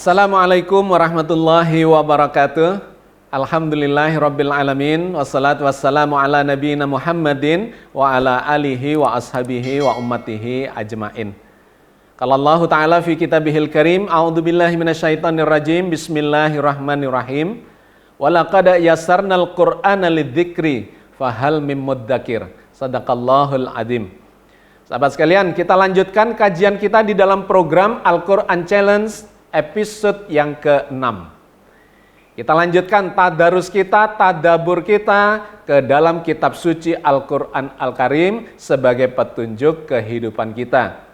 Assalamualaikum warahmatullahi wabarakatuh. Alhamdulillahirabbil alamin wassalatu wassalamu ala nabiyina Muhammadin wa ala alihi wa ashabihi wa ummatihi ajmain. Qala Allah Ta'ala fi kitabihil karim, a'udzubillahi minasyaitonir rajim, bismillahirrahmanirrahim. Wa laqad yassarnal Qur'ana lidzikri fahal mim mudzakir. Shadaqallahul adzim. Sahabat sekalian, kita lanjutkan kajian kita di dalam program Al-Quran Challenge episode yang ke-6. Kita lanjutkan tadarus kita, tadabur kita ke dalam kitab suci Al-Quran Al-Karim sebagai petunjuk kehidupan kita.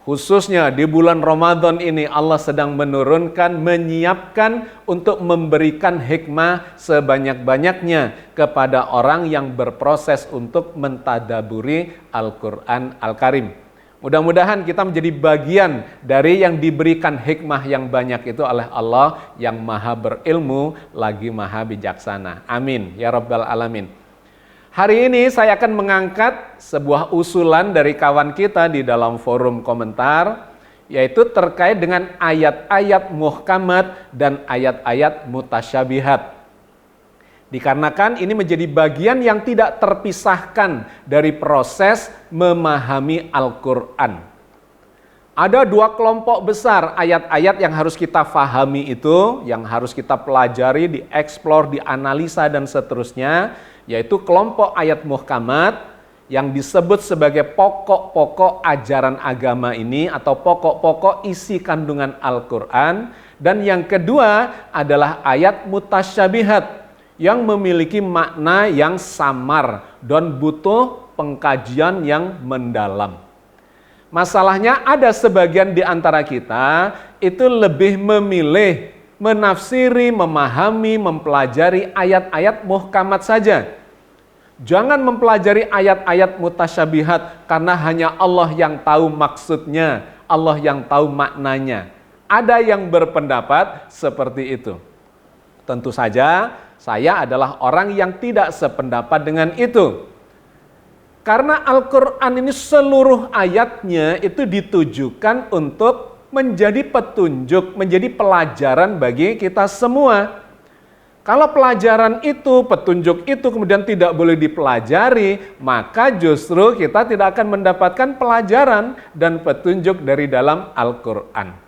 Khususnya di bulan Ramadan ini Allah sedang menurunkan, menyiapkan untuk memberikan hikmah sebanyak-banyaknya kepada orang yang berproses untuk mentadaburi Al-Quran Al-Karim. Mudah-mudahan kita menjadi bagian dari yang diberikan hikmah yang banyak itu oleh Allah yang maha berilmu lagi maha bijaksana. Amin ya rabbal alamin. Hari ini saya akan mengangkat sebuah usulan dari kawan kita di dalam forum komentar, yaitu terkait dengan ayat-ayat muhkamat dan ayat-ayat mutasyabihat. Dikarenakan ini menjadi bagian yang tidak terpisahkan dari proses memahami Al-Quran. Ada dua kelompok besar ayat-ayat yang harus kita fahami itu, yang harus kita pelajari, dieksplor, dianalisa dan seterusnya, yaitu kelompok ayat muhkamat yang disebut sebagai pokok-pokok ajaran agama ini atau pokok-pokok isi kandungan Al-Quran. Dan yang kedua adalah ayat mutasyabihat yang memiliki makna yang samar dan butuh pengkajian yang mendalam. Masalahnya ada sebagian di antara kita itu lebih memilih menafsiri, memahami, mempelajari ayat-ayat muhkamat saja. Jangan mempelajari ayat-ayat mutasyabihat karena hanya Allah yang tahu maksudnya, Allah yang tahu maknanya. Ada yang berpendapat seperti itu. Tentu saja saya adalah orang yang tidak sependapat dengan itu. Karena Al-Quran ini seluruh ayatnya itu ditujukan untuk menjadi petunjuk, menjadi pelajaran bagi kita semua. Kalau pelajaran itu, petunjuk itu kemudian tidak boleh dipelajari, maka justru kita tidak akan mendapatkan pelajaran dan petunjuk dari dalam Al-Quran.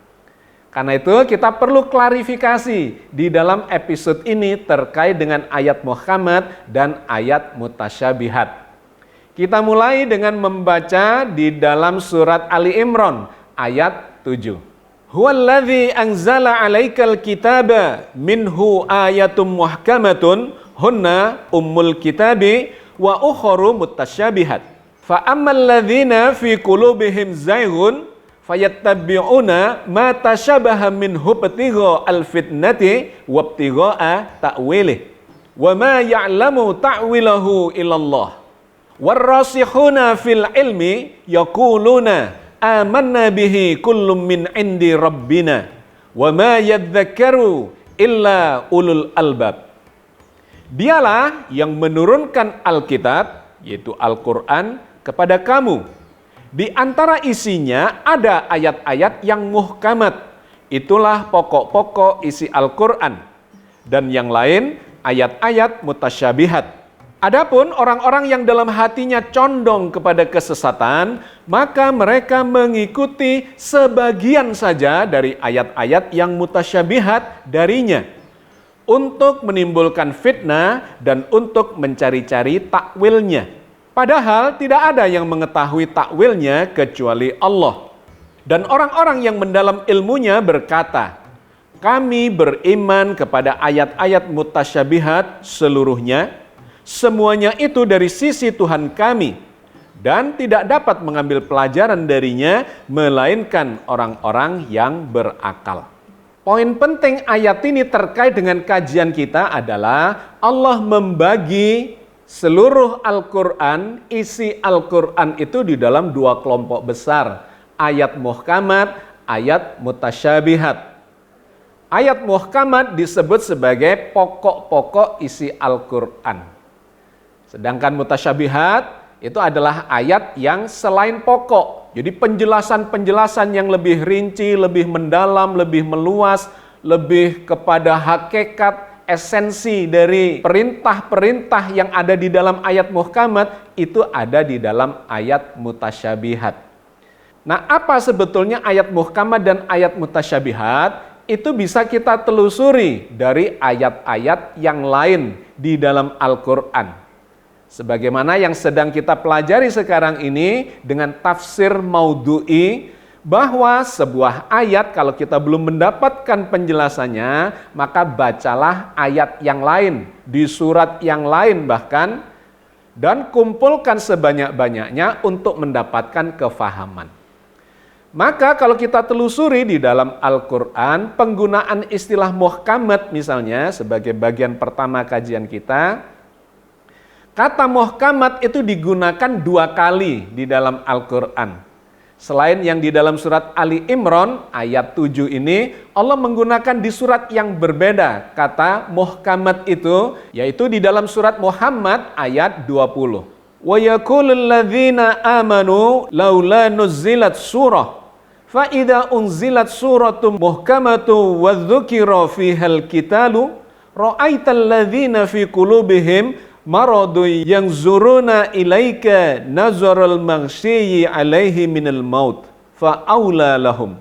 Karena itu kita perlu klarifikasi di dalam episode ini terkait dengan ayat muhkamat dan ayat mutasyabihat. Kita mulai dengan membaca di dalam surat Ali Imran ayat 7. Huwallazi anzala 'alaikal kitaba minhu ayatum muhkamatun hunna ummul kitabi wa ukharu mutasyabihat. Fa ammal ladzina fi qulubihim zayghun fayattabi'una ma tashabaha minhu ibtigha al-fitnati wa ibtigha ta'wilih wa ma ya'lamu ta'wilahu illallah warrasikhuna fil ilmi yaquluna amanna bihi kullum min indi rabbina wa ma yadhakkaru illa ulul albab. Dialah yang menurunkan Alkitab yaitu Al-Quran kepada kamu. Di antara isinya ada ayat-ayat yang muhkamat. Itulah pokok-pokok isi Al-Quran. Dan yang lain ayat-ayat mutasyabihat. Adapun orang-orang yang dalam hatinya condong kepada kesesatan, maka mereka mengikuti sebagian saja dari ayat-ayat yang mutasyabihat darinya. Untuk menimbulkan fitnah dan untuk mencari-cari takwilnya. Padahal tidak ada yang mengetahui takwilnya kecuali Allah. Dan orang-orang yang mendalam ilmunya berkata, kami beriman kepada ayat-ayat mutasyabihat seluruhnya, semuanya itu dari sisi Tuhan kami, dan tidak dapat mengambil pelajaran darinya, melainkan orang-orang yang berakal. Poin penting ayat ini terkait dengan kajian kita adalah Allah membagi Seluruh Al-Quran, isi Al-Quran itu di dalam dua kelompok besar. Ayat muhkamat, ayat mutasyabihat. Ayat muhkamat disebut sebagai pokok-pokok isi Al-Quran. Sedangkan mutasyabihat itu adalah ayat yang selain pokok. Jadi penjelasan-penjelasan yang lebih rinci, lebih mendalam, lebih meluas, lebih kepada hakikat, esensi dari perintah-perintah yang ada di dalam ayat muhkamat itu ada di dalam ayat mutasyabihat. Nah, apa sebetulnya ayat muhkamat dan ayat mutasyabihat? Itu bisa kita telusuri dari ayat-ayat yang lain di dalam Al-Quran. Sebagaimana yang sedang kita pelajari sekarang ini dengan tafsir maudhu'i, bahwa sebuah ayat kalau kita belum mendapatkan penjelasannya, maka bacalah ayat yang lain, di surat yang lain bahkan, dan kumpulkan sebanyak-banyaknya untuk mendapatkan kefahaman. Maka kalau kita telusuri di dalam Al-Quran, penggunaan istilah muhkamat misalnya sebagai bagian pertama kajian kita, kata muhkamat itu digunakan 2 kali di dalam Al-Quran. Selain yang di dalam surat Ali Imran ayat 7 ini, Allah menggunakan di surat yang berbeda kata muhkamat itu, yaitu di dalam surat Muhammad ayat 20. Wa yaqulul ladzina amanu laula nuzzilat surah fa idza unzilat suratum muhkamatun wa dzukira fihal qitalu ra'aital ladzina fi qulubihim maradu yang zuruna ilaika nazaral maghsyiyi alaihi minal maut fa'aula lahum.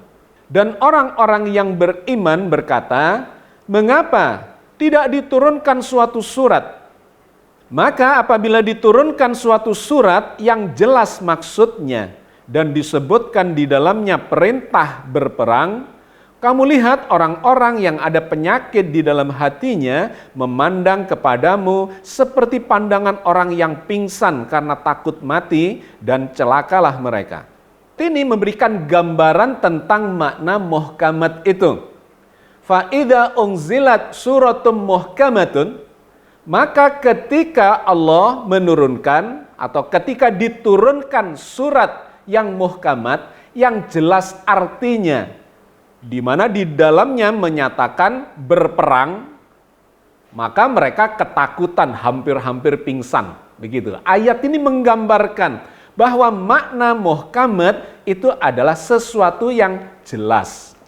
Dan orang-orang yang beriman berkata, mengapa tidak diturunkan suatu surat? Maka apabila diturunkan suatu surat yang jelas maksudnya dan disebutkan di dalamnya perintah berperang, kamu lihat orang-orang yang ada penyakit di dalam hatinya memandang kepadamu seperti pandangan orang yang pingsan karena takut mati, dan celakalah mereka. Ini memberikan gambaran tentang makna muhkamat itu. Fa idza unzilat suratum muhkamatun, maka ketika Allah menurunkan atau ketika diturunkan surat yang muhkamat, yang jelas artinya, di mana di dalamnya menyatakan berperang, maka mereka ketakutan, hampir-hampir pingsan. Begitu. Ayat ini menggambarkan bahwa makna muhkamat itu adalah sesuatu yang jelas.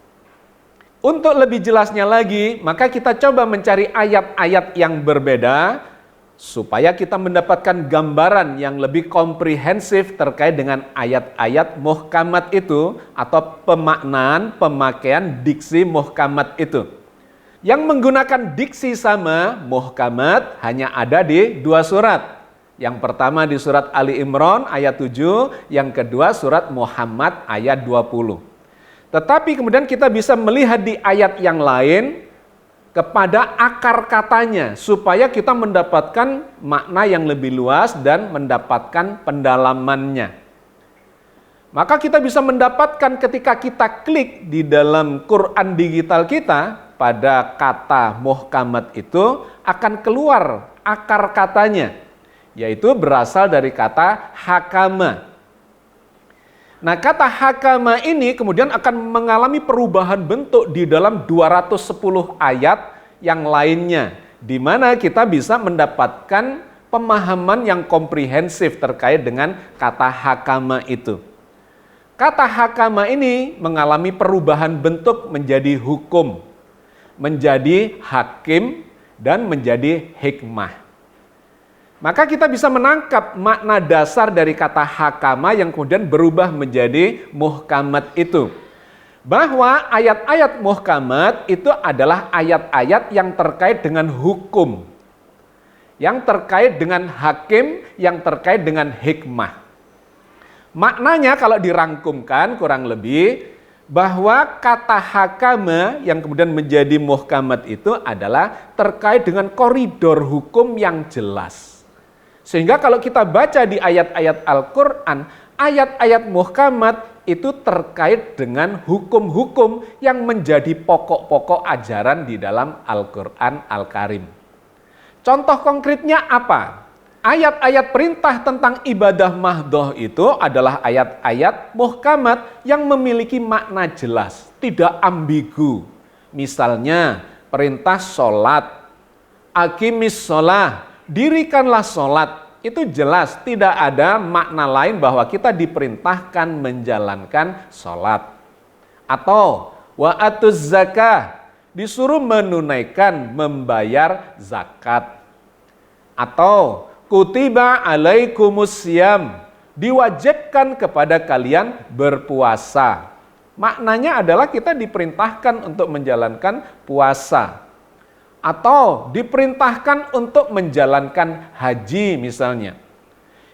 Untuk lebih jelasnya lagi, maka kita coba mencari ayat-ayat yang berbeda supaya kita mendapatkan gambaran yang lebih komprehensif terkait dengan ayat-ayat muhkamat itu atau pemaknaan, pemakaian diksi muhkamat itu. Yang menggunakan diksi sama, muhkamat hanya ada di 2 surat. Yang pertama di surat Ali Imran ayat 7, yang kedua surat Muhammad ayat 20. Tetapi kemudian kita bisa melihat di ayat yang lain kepada akar katanya, supaya kita mendapatkan makna yang lebih luas dan mendapatkan pendalamannya. Maka kita bisa mendapatkan ketika kita klik di dalam Quran digital kita, pada kata muhkamat itu akan keluar akar katanya, yaitu berasal dari kata hakama. Nah, kata hakama ini kemudian akan mengalami perubahan bentuk di dalam 210 ayat yang lainnya, di mana kita bisa mendapatkan pemahaman yang komprehensif terkait dengan kata hakama itu. Kata hakama ini mengalami perubahan bentuk menjadi hukum, menjadi hakim, dan menjadi hikmah. Maka kita bisa menangkap makna dasar dari kata hakama yang kemudian berubah menjadi muhkamat itu. Bahwa ayat-ayat muhkamat itu adalah ayat-ayat yang terkait dengan hukum, yang terkait dengan hakim, yang terkait dengan hikmah. Maknanya kalau dirangkumkan kurang lebih, bahwa kata hakama yang kemudian menjadi muhkamat itu adalah terkait dengan koridor hukum yang jelas. Sehingga kalau kita baca di ayat-ayat Al-Quran, ayat-ayat muhkamat itu terkait dengan hukum-hukum yang menjadi pokok-pokok ajaran di dalam Al-Quran Al-Karim. Contoh konkretnya apa? Ayat-ayat perintah tentang ibadah mahdoh itu adalah ayat-ayat muhkamat yang memiliki makna jelas, tidak ambigu. Misalnya perintah sholat, aqimis sholah, dirikanlah sholat. Itu jelas, tidak ada makna lain bahwa kita diperintahkan menjalankan sholat. Atau wa'atuz zakah, disuruh menunaikan, membayar zakat. Atau kutiba alaikumusiyam, diwajibkan kepada kalian berpuasa. Maknanya adalah kita diperintahkan untuk menjalankan puasa. Atau diperintahkan untuk menjalankan haji misalnya.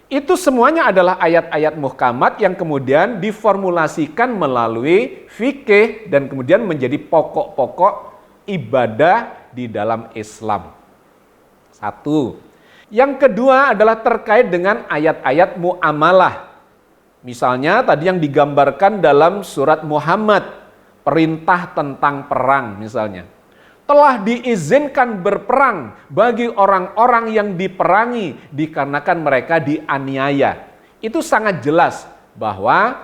Itu semuanya adalah ayat-ayat muhkamat yang kemudian diformulasikan melalui fikih dan kemudian menjadi pokok-pokok ibadah di dalam Islam. Satu. Yang kedua adalah terkait dengan ayat-ayat muamalah. Misalnya tadi yang digambarkan dalam surat Muhammad, perintah tentang perang misalnya. Telah diizinkan berperang bagi orang-orang yang diperangi dikarenakan mereka dianiaya. Itu sangat jelas bahwa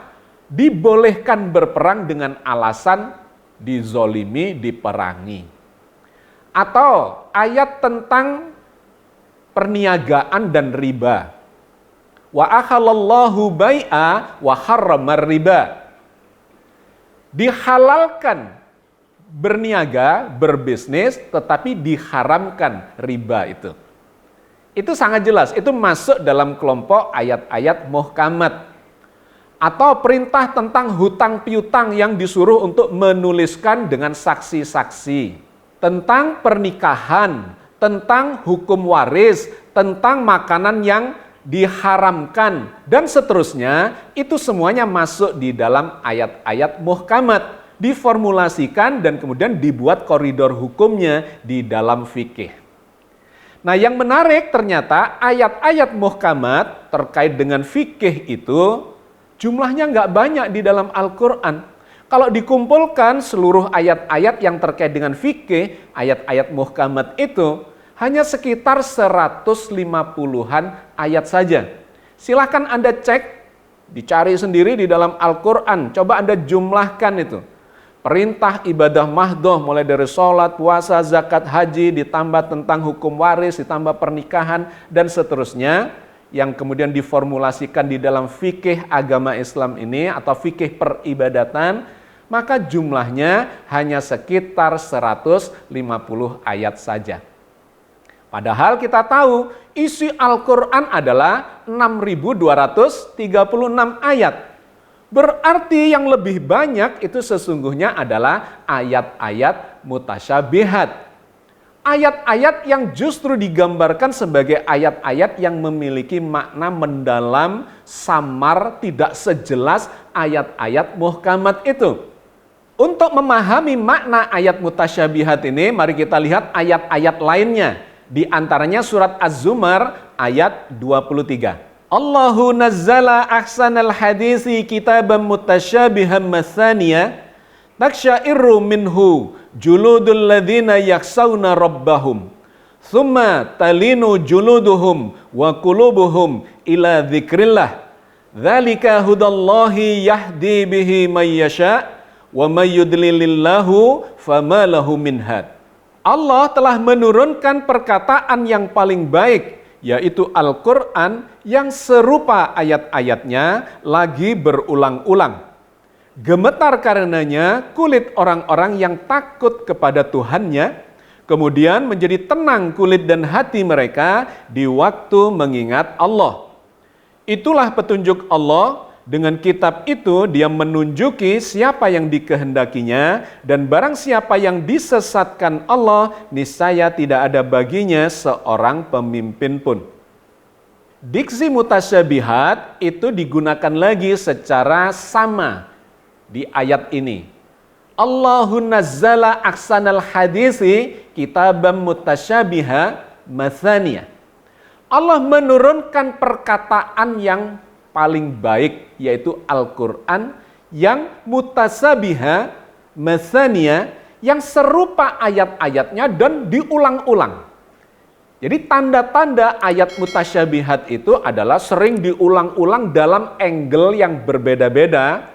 dibolehkan berperang dengan alasan dizolimi, diperangi. Atau ayat tentang perniagaan dan riba. Wa akhalallahu bai'a wa harramar riba. Dihalalkan berniaga, berbisnis, tetapi diharamkan riba itu. Itu sangat jelas, itu masuk dalam kelompok ayat-ayat muhkamat. Atau perintah tentang hutang piutang yang disuruh untuk menuliskan dengan saksi-saksi. Tentang pernikahan, tentang hukum waris, tentang makanan yang diharamkan, dan seterusnya, itu semuanya masuk di dalam ayat-ayat muhkamat, diformulasikan dan kemudian dibuat koridor hukumnya di dalam fikih. Nah, yang menarik ternyata ayat-ayat muhkamat terkait dengan fikih itu jumlahnya nggak banyak di dalam Al-Quran. Kalau dikumpulkan seluruh ayat-ayat yang terkait dengan fikih, ayat-ayat muhkamat itu hanya sekitar 150-an ayat saja. Silahkan Anda cek, dicari sendiri di dalam Al-Quran. Coba Anda jumlahkan itu. Perintah ibadah mahdoh mulai dari sholat, puasa, zakat, haji, ditambah tentang hukum waris, ditambah pernikahan, dan seterusnya. Yang kemudian diformulasikan di dalam fikih agama Islam ini atau fikih peribadatan, maka jumlahnya hanya sekitar 150 ayat saja. Padahal kita tahu isi Al-Quran adalah 6.236 ayat. Berarti yang lebih banyak itu sesungguhnya adalah ayat-ayat mutasyabihat. Ayat-ayat yang justru digambarkan sebagai ayat-ayat yang memiliki makna mendalam, samar, tidak sejelas ayat-ayat muhkamat itu. Untuk memahami makna ayat mutasyabihat ini, mari kita lihat ayat-ayat lainnya. Di antaranya surat Az-Zumar ayat 23. Allahu nazzala ahsanal hadisi kitaban mutasyabihan mathaniya taksyairu minhu juludul ladzina yakhshawna rabbahum thumma talinu juluduhum wa qulubuhum ila dzikrillah dzalika hudallahi yahdi bihi may yasha wa may yudlilillahu fama lahu min had. Allah telah menurunkan perkataan yang paling baik, yaitu Al-Quran yang serupa ayat-ayatnya lagi berulang-ulang. Gemetar karenanya kulit orang-orang yang takut kepada Tuhannya, kemudian menjadi tenang kulit dan hati mereka di waktu mengingat Allah. Itulah petunjuk Allah. Dengan kitab itu dia menunjuki siapa yang dikehendakinya, dan barang siapa yang disesatkan Allah, niscaya tidak ada baginya seorang pemimpin pun. Diksi mutasyabihat itu digunakan lagi secara sama di ayat ini. Allahu nazzala ahsanal hadisi kitabam mutasyabiha mathaniya. Allah menurunkan perkataan yang paling baik, yaitu Al-Quran yang mutasabiha mathaniya, yang serupa ayat-ayatnya dan diulang-ulang. Jadi tanda-tanda ayat mutasyabihat itu adalah sering diulang-ulang dalam angle yang berbeda-beda,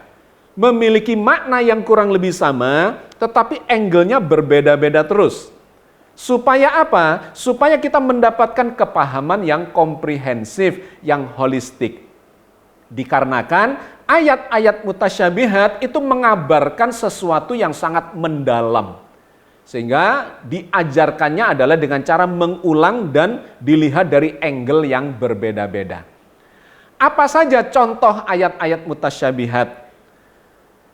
memiliki makna yang kurang lebih sama, tetapi angle-nya berbeda-beda terus. Supaya apa? Supaya kita mendapatkan kepahaman yang komprehensif, yang holistik. Dikarenakan ayat-ayat mutasyabihat itu mengabarkan sesuatu yang sangat mendalam. Sehingga diajarkannya adalah dengan cara mengulang dan dilihat dari angle yang berbeda-beda. Apa saja contoh ayat-ayat mutasyabihat?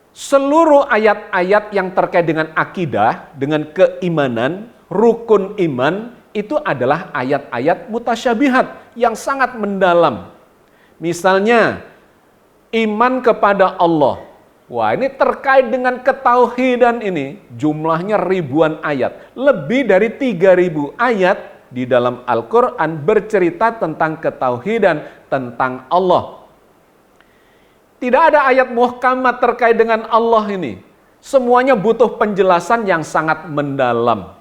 Seluruh ayat-ayat yang terkait dengan akidah, dengan keimanan, rukun iman, itu adalah ayat-ayat mutasyabihat yang sangat mendalam. Misalnya, iman kepada Allah. Wah, ini terkait dengan ketauhidan ini, jumlahnya ribuan ayat. Lebih dari 3.000 ayat di dalam Al-Quran bercerita tentang ketauhidan, tentang Allah. Tidak ada ayat muhkamat terkait dengan Allah ini. Semuanya butuh penjelasan yang sangat mendalam.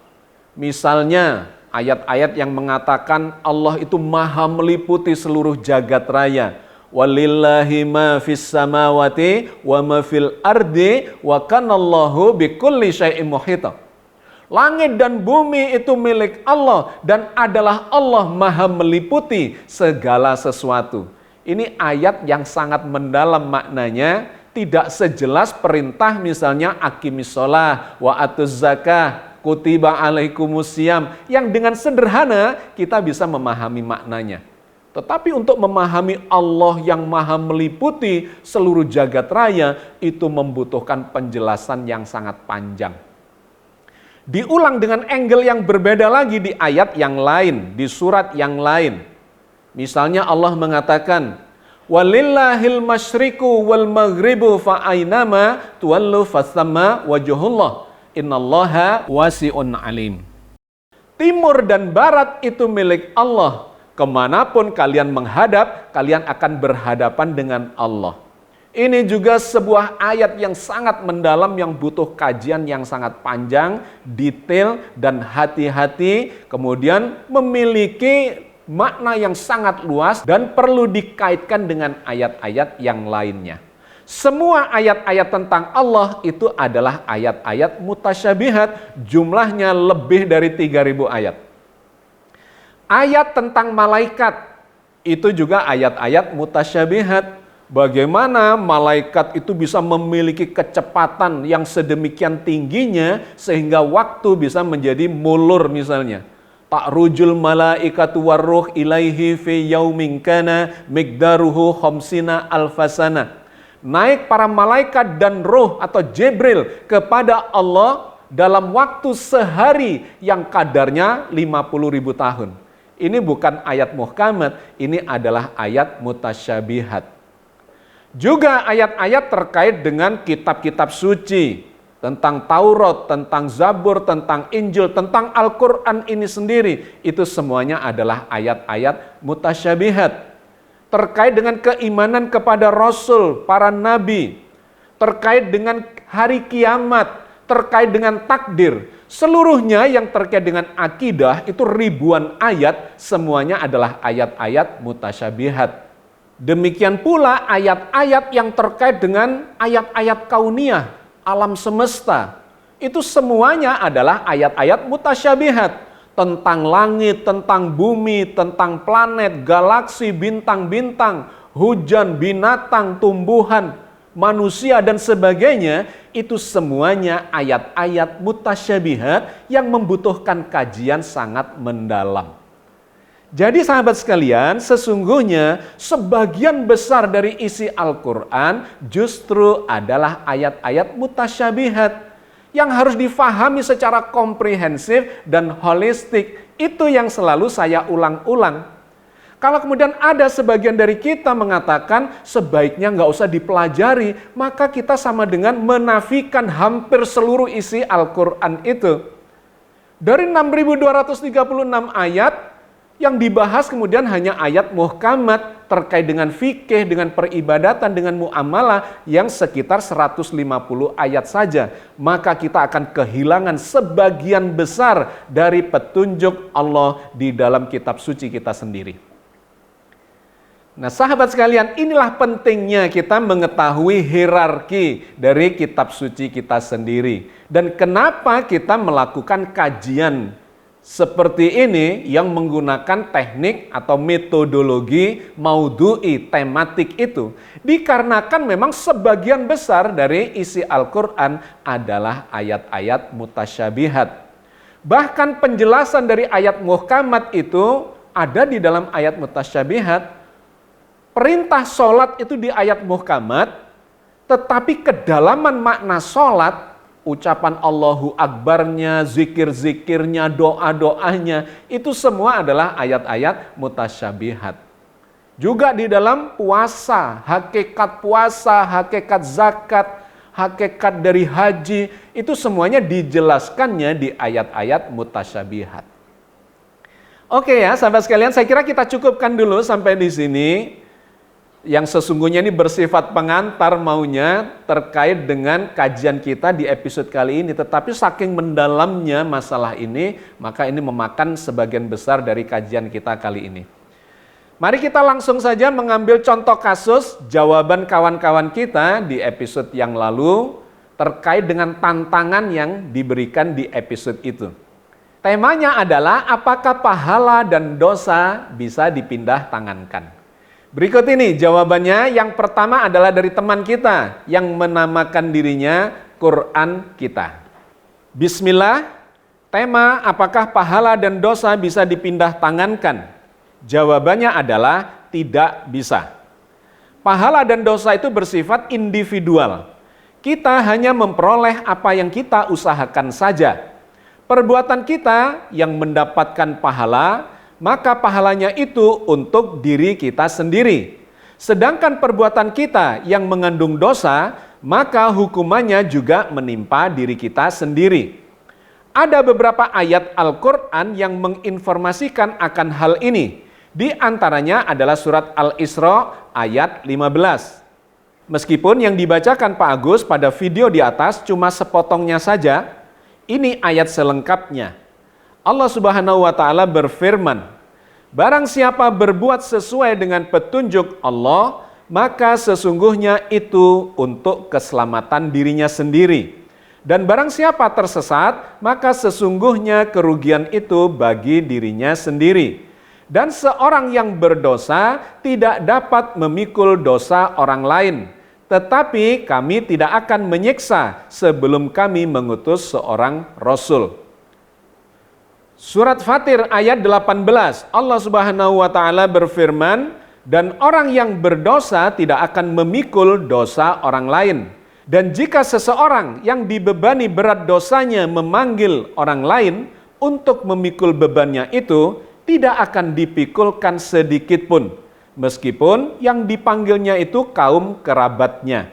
Misalnya, ayat-ayat yang mengatakan Allah itu maha meliputi seluruh jagat raya. Walillahi ma fis samawati wa ma fil ardi wa kanallahu bikulli syai'in muhita. Langit dan bumi itu milik Allah dan adalah Allah maha meliputi segala sesuatu. Ini ayat yang sangat mendalam maknanya, tidak sejelas perintah misalnya aqimis shalah wa atuz zakah, kutiba alaikumusiyam, yang dengan sederhana kita bisa memahami maknanya. Tetapi untuk memahami Allah yang maha meliputi seluruh jagat raya, itu membutuhkan penjelasan yang sangat panjang. Diulang dengan angle yang berbeda lagi di ayat yang lain, di surat yang lain. Misalnya Allah mengatakan, walillahil masyriku wal maghribu fa'ainama tuwallu fasamma wajhullah innallaha wasi'un alim. Timur dan barat itu milik Allah. Kemanapun kalian menghadap, kalian akan berhadapan dengan Allah. Ini juga sebuah ayat yang sangat mendalam yang butuh kajian yang sangat panjang, detail, dan hati-hati. Kemudian memiliki makna yang sangat luas dan perlu dikaitkan dengan ayat-ayat yang lainnya. Semua ayat-ayat tentang Allah itu adalah ayat-ayat mutasyabihat, jumlahnya lebih dari 3.000 ayat. Ayat tentang malaikat, itu juga ayat-ayat mutasyabihat. Bagaimana malaikat itu bisa memiliki kecepatan yang sedemikian tingginya sehingga waktu bisa menjadi mulur misalnya. Ta'rujul malaikatu warruh ilaihi fi yaumin kana miqdaruhu khamsina alfasana. Naik para malaikat dan roh atau Jibril kepada Allah dalam waktu sehari yang kadarnya 50.000 tahun. Ini bukan ayat muhkamat, ini adalah ayat mutasyabihat. Juga ayat-ayat terkait dengan kitab-kitab suci, tentang Taurat, tentang Zabur, tentang Injil, tentang Al-Quran ini sendiri. Itu semuanya adalah ayat-ayat mutasyabihat. Terkait dengan keimanan kepada Rasul, para Nabi, terkait dengan hari kiamat, terkait dengan takdir. Seluruhnya yang terkait dengan akidah itu ribuan ayat, semuanya adalah ayat-ayat mutasyabihat. Demikian pula ayat-ayat yang terkait dengan ayat-ayat kauniyah, alam semesta. Itu semuanya adalah ayat-ayat mutasyabihat. Tentang langit, tentang bumi, tentang planet, galaksi, bintang-bintang, hujan, binatang, tumbuhan, manusia dan sebagainya, itu semuanya ayat-ayat mutasyabihat yang membutuhkan kajian sangat mendalam. Jadi sahabat sekalian, sesungguhnya sebagian besar dari isi Al-Quran justru adalah ayat-ayat mutasyabihat yang harus difahami secara komprehensif dan holistik. Itu yang selalu saya ulang-ulang. Kalau kemudian ada sebagian dari kita mengatakan sebaiknya nggak usah dipelajari, maka kita sama dengan menafikan hampir seluruh isi Al-Quran itu. Dari 6.236 ayat, yang dibahas kemudian hanya ayat muhkamat terkait dengan fikih, dengan peribadatan, dengan muamalah yang sekitar 150 ayat saja. Maka kita akan kehilangan sebagian besar dari petunjuk Allah di dalam kitab suci kita sendiri. Nah, sahabat sekalian, inilah pentingnya kita mengetahui hierarki dari kitab suci kita sendiri. Dan kenapa kita melakukan kajian seperti ini yang menggunakan teknik atau metodologi maudhu'i, tematik itu. Dikarenakan memang sebagian besar dari isi Al-Quran adalah ayat-ayat mutasyabihat. Bahkan penjelasan dari ayat muhkamat itu ada di dalam ayat mutasyabihat. Perintah sholat itu di ayat muhkamat, tetapi kedalaman makna sholat, ucapan Allahu Akbarnya, zikir-zikirnya, doa-doanya, itu semua adalah ayat-ayat mutasyabihat. Juga di dalam puasa, hakikat zakat, hakikat dari haji, itu semuanya dijelaskannya di ayat-ayat mutasyabihat. Oke ya, sahabat sekalian, saya kira kita cukupkan dulu sampai di sini. Yang sesungguhnya ini bersifat pengantar maunya terkait dengan kajian kita di episode kali ini. Tetapi saking mendalamnya masalah ini, maka ini memakan sebagian besar dari kajian kita kali ini. Mari kita langsung saja mengambil contoh kasus jawaban kawan-kawan kita di episode yang lalu terkait dengan tantangan yang diberikan di episode itu. Temanya adalah apakah pahala dan dosa bisa dipindah tangankan. Berikut ini jawabannya. Yang pertama adalah dari teman kita yang menamakan dirinya Quran kita. Bismillah, tema apakah pahala dan dosa bisa dipindah tangankan? Jawabannya adalah tidak bisa. Pahala dan dosa itu bersifat individual. Kita hanya memperoleh apa yang kita usahakan saja. Perbuatan kita yang mendapatkan pahala, maka pahalanya itu untuk diri kita sendiri. Sedangkan perbuatan kita yang mengandung dosa, maka hukumannya juga menimpa diri kita sendiri. Ada beberapa ayat Al-Quran yang menginformasikan akan hal ini. Di antaranya adalah surat Al-Isra ayat 15. Meskipun yang dibacakan Pak Agus pada video di atas cuma sepotongnya saja, ini ayat selengkapnya. Allah Subhanahu wa Ta'ala berfirman, barang siapa berbuat sesuai dengan petunjuk Allah, maka sesungguhnya itu untuk keselamatan dirinya sendiri. Dan barang siapa tersesat, maka sesungguhnya kerugian itu bagi dirinya sendiri. Dan seorang yang berdosa tidak dapat memikul dosa orang lain. Tetapi kami tidak akan menyiksa sebelum kami mengutus seorang Rasul. Surat Fatir ayat 18, Allah Subhanahu wa Ta'ala berfirman, dan orang yang berdosa tidak akan memikul dosa orang lain. Dan jika seseorang yang dibebani berat dosanya memanggil orang lain untuk memikul bebannya itu, tidak akan dipikulkan sedikit pun, meskipun yang dipanggilnya itu kaum kerabatnya.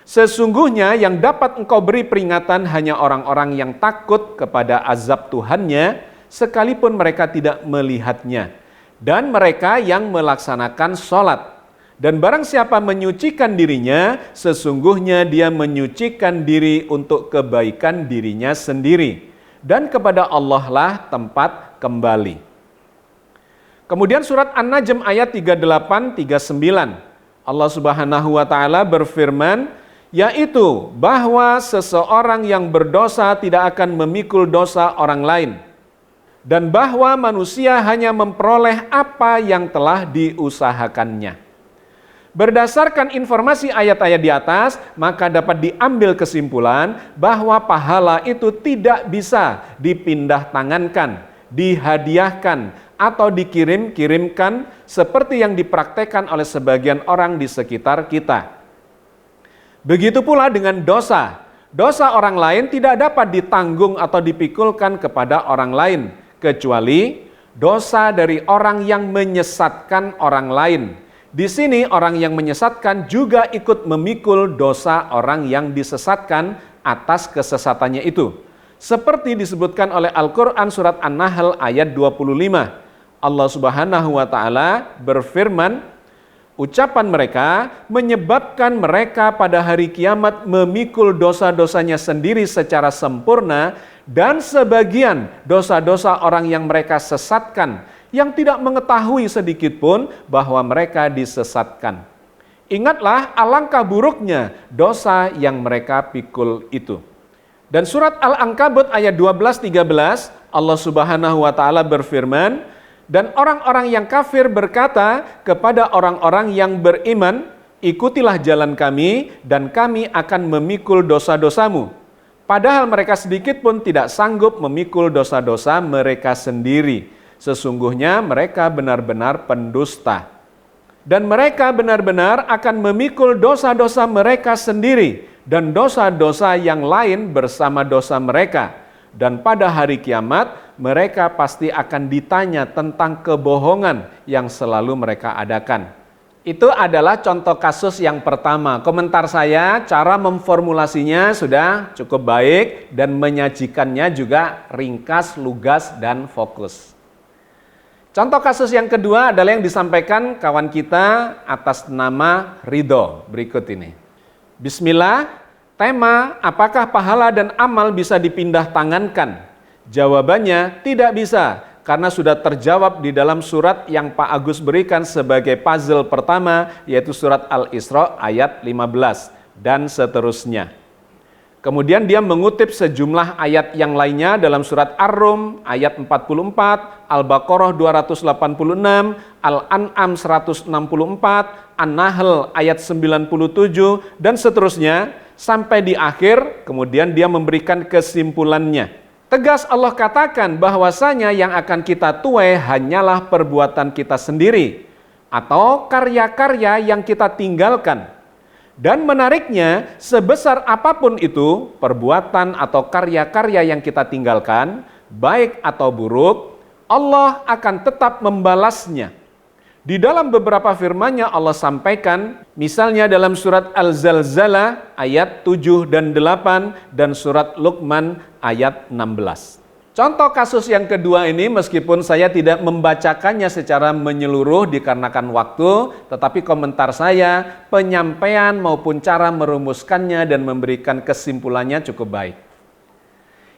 Sesungguhnya yang dapat engkau beri peringatan hanya orang-orang yang takut kepada azab Tuhannya, sekalipun mereka tidak melihatnya, dan mereka yang melaksanakan sholat. Dan barang siapa menyucikan dirinya, sesungguhnya dia menyucikan diri untuk kebaikan dirinya sendiri, dan kepada Allah lah tempat kembali. Kemudian surat An-Najm ayat 38-39, Allah Subhanahu wa Ta'ala berfirman, yaitu bahwa seseorang yang berdosa tidak akan memikul dosa orang lain, dan bahwa manusia hanya memperoleh apa yang telah diusahakannya. Berdasarkan informasi ayat-ayat di atas, maka dapat diambil kesimpulan bahwa pahala itu tidak bisa dipindah tangankan, dihadiahkan, atau dikirim-kirimkan seperti yang dipraktekkan oleh sebagian orang di sekitar kita. Begitu pula dengan dosa. Dosa orang lain tidak dapat ditanggung atau dipikulkan kepada orang lain, kecuali dosa dari orang yang menyesatkan orang lain. Di sini orang yang menyesatkan juga ikut memikul dosa orang yang disesatkan atas kesesatannya itu. Seperti disebutkan oleh Al-Quran surat An-Nahl ayat 25. Allah Subhanahu wa Ta'ala berfirman, Ucapan mereka menyebabkan mereka pada hari kiamat memikul dosa-dosanya sendiri secara sempurna dan sebagian dosa-dosa orang yang mereka sesatkan yang tidak mengetahui sedikit pun bahwa mereka disesatkan. Ingatlah alangkah buruknya dosa yang mereka pikul itu. Dan surat Al-Ankabut ayat 12-13 Allah Subhanahu wa taala berfirman, dan orang-orang yang kafir berkata kepada orang-orang yang beriman, ikutilah jalan kami dan kami akan memikul dosa-dosamu. Padahal mereka sedikit pun tidak sanggup memikul dosa-dosa mereka sendiri. Sesungguhnya mereka benar-benar pendusta. Dan mereka benar-benar akan memikul dosa-dosa mereka sendiri dan dosa-dosa yang lain bersama dosa mereka. Dan pada hari kiamat, mereka pasti akan ditanya tentang kebohongan yang selalu mereka adakan. Itu adalah contoh kasus yang pertama. Komentar saya, cara memformulasinya sudah cukup baik dan menyajikannya juga ringkas, lugas, dan fokus. Contoh kasus yang kedua adalah yang disampaikan kawan kita atas nama Ridho. Berikut ini. Bismillah. Tema, apakah pahala dan amal bisa dipindah tangankan? Jawabannya, tidak bisa, karena sudah terjawab di dalam surat yang Pak Agus berikan sebagai puzzle pertama, yaitu surat Al-Isra ayat 15, dan seterusnya. Kemudian dia mengutip sejumlah ayat yang lainnya dalam surat Ar-Rum ayat 44, Al-Baqarah 286, Al-An'am 164, An-Nahl ayat 97, dan seterusnya, sampai di akhir, kemudian dia memberikan kesimpulannya. Tegas Allah katakan bahwasanya yang akan kita tuai hanyalah perbuatan kita sendiri, atau karya-karya yang kita tinggalkan. Dan menariknya, sebesar apapun itu, perbuatan atau karya-karya yang kita tinggalkan, baik atau buruk, Allah akan tetap membalasnya. Di dalam beberapa firman-Nya Allah sampaikan, misalnya dalam surat Al-Zalzalah ayat 7 dan 8 dan surat Luqman ayat 16. Contoh kasus yang kedua ini meskipun saya tidak membacakannya secara menyeluruh dikarenakan waktu, tetapi komentar saya, penyampaian maupun cara merumuskannya dan memberikan kesimpulannya cukup baik.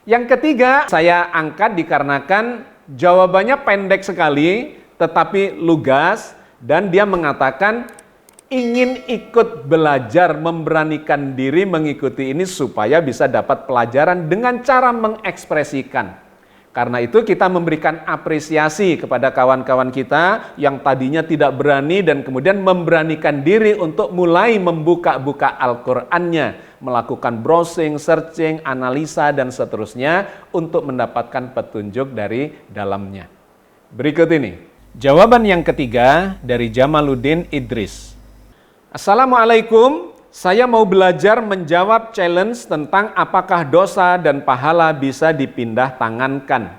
Yang ketiga saya angkat dikarenakan jawabannya pendek sekali, tetapi lugas, dan dia mengatakan ingin ikut belajar, memberanikan diri mengikuti ini supaya bisa dapat pelajaran dengan cara mengekspresikan. Karena itu kita memberikan apresiasi kepada kawan-kawan kita yang tadinya tidak berani dan kemudian memberanikan diri untuk mulai membuka-buka Al-Qur'annya, melakukan browsing, searching, analisa, dan seterusnya untuk mendapatkan petunjuk dari dalamnya. Berikut ini. Jawaban yang ketiga dari Jamaluddin Idris. Assalamualaikum, saya mau belajar menjawab challenge tentang apakah dosa dan pahala bisa dipindah tangankan.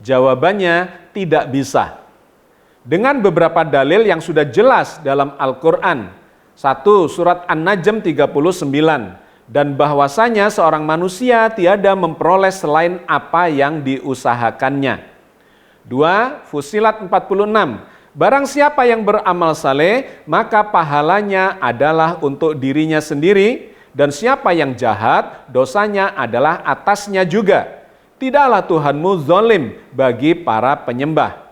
Jawabannya tidak bisa. Dengan beberapa dalil yang sudah jelas dalam Al-Quran. 1. Surat An-Najm 39. Dan bahwasanya seorang manusia tiada memperoleh selain apa yang diusahakannya. 2. Fusilat 46. Barang siapa yang beramal saleh, maka pahalanya adalah untuk dirinya sendiri, dan siapa yang jahat, dosanya adalah atasnya juga. Tidaklah Tuhanmu zalim bagi para penyembah.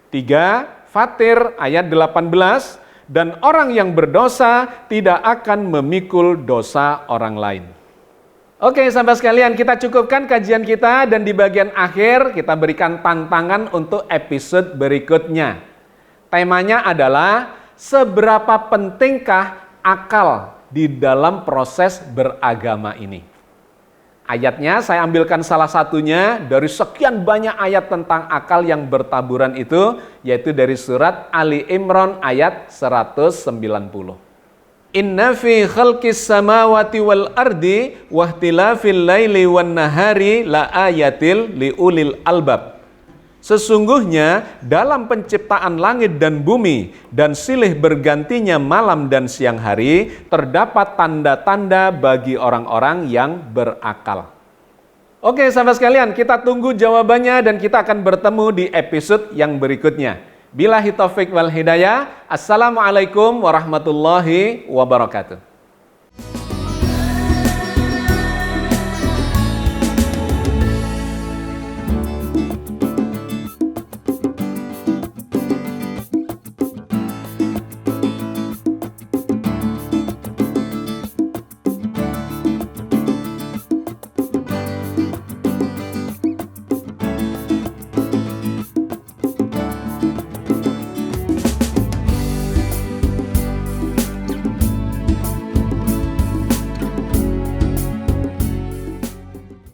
3. Fatir ayat 18, dan orang yang berdosa tidak akan memikul dosa orang lain. Oke, sahabat sekalian, kita cukupkan kajian kita dan di bagian akhir kita berikan tantangan untuk episode berikutnya. Temanya adalah seberapa pentingkah akal di dalam proses beragama ini. Ayatnya saya ambilkan salah satunya dari sekian banyak ayat tentang akal yang bertaburan itu, yaitu dari surat Ali Imran ayat 190. Inna fi khalqis samawati wal ardi wa ikhtilafil laili wan nahari la ayatil liulil albab. Sesungguhnya dalam penciptaan langit dan bumi dan silih bergantinya malam dan siang hari terdapat tanda-tanda bagi orang-orang yang berakal. Oke sahabat sekalian, kita tunggu jawabannya dan kita akan bertemu di episode yang berikutnya. Billahi taufik wal hidayah. Assalamualaikum warahmatullahi wabarakatuh.